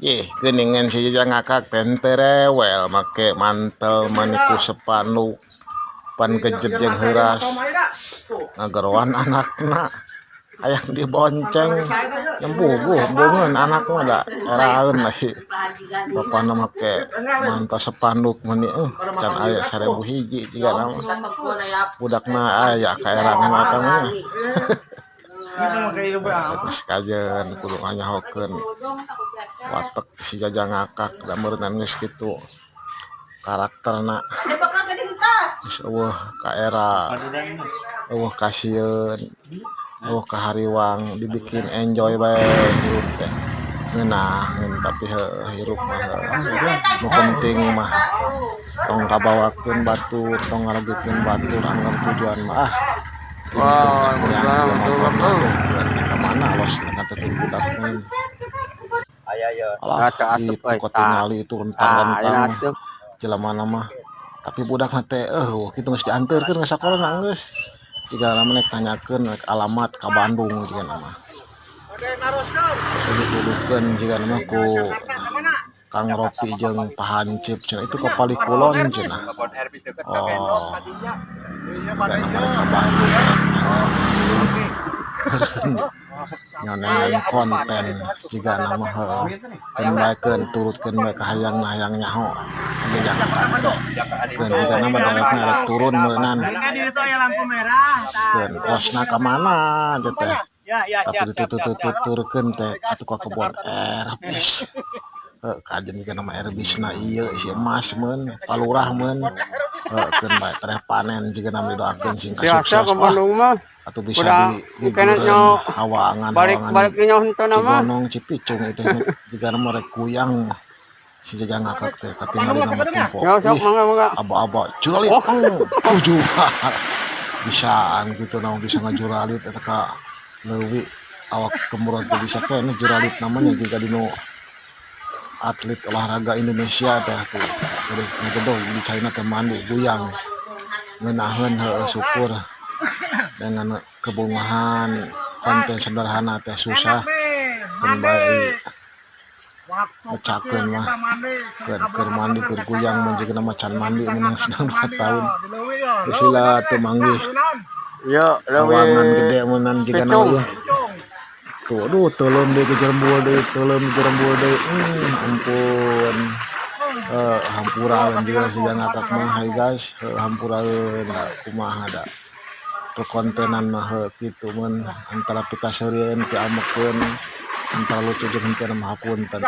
Geningan si Jajang ngakak tenterewel make mantel maniku sepanu pan kejet jeung heuras ngagerowan anakna hayang dibonceng nyempuguh beungeun anakna da eraeun lagi bapana make mantel sepanduk meni can aya 1000 hiji jiga nama budakna aya ka erang mah eta mah kajen kudu nganyahokeun watek si Jajang ngakak da meureunna geus kitu karakterna geus eueuh ka era eueuh ka sieun eueuh ka hariwang dibikin enjoy bae hirup teh ngeunaheun tapi hirup mah nu penting mah tong kabawakeun batur tong ngalegikeun batur anggar tujuan mah kemana los kata budak mun alah itu kotingali itu rentang-rentang jelema mah tapi budakna teh kitu geus dianteurkeun ka sakolana geus jiga lamana tanyakeun alamat ka Bandung jiga nama dituduhkeun jiga nama ku Kang Ropi jeung Pak Hancip cenah itu kapali kulon cenah jiga nama ka Bandung nyonean konten jika nama kenbaikeun turutkeun bae ka hayang nyaho keun jika nama darekna rek turun meunaan keun kosna ka mana teh tapi dituturkeun teh atuh ka kebon erbis kajen jika nama erbisna ieu si emas meun palurah meun keun bae tereh panen jika nama didoakeun sing sukses atau bisa di hawangan balik Cigonong Cipicung itu jika nama rek kuyang si Jajang ngakak teh katingali nama kumpul aba-aba juralit juga bisaan gitu nama bisa ngajuralit eta ka leuwih awak kemurah teh bisa kene juralit namanya jika dinu atlet olahraga Indonesia teh tuh jadi ngedog di China teh mandi guyang ngeunaheun syukur dengan kebungahan konten sederhana teh susah dan baik mecakeun mah keur mandi keur kuyang menjeun nama can mandi menang sedang 2 tahun sila teu manggih lawangan gede meunang jiga nama tuh aduh teuleum deui ke jerembul deui ampun hampuraeun jiga si Jajang ngakak mah hai guys hampuraeun kumaha da perkontenan mah kitu mun antara pikaseurieun ti amekeun antara lucu jeung henteu mah hapunten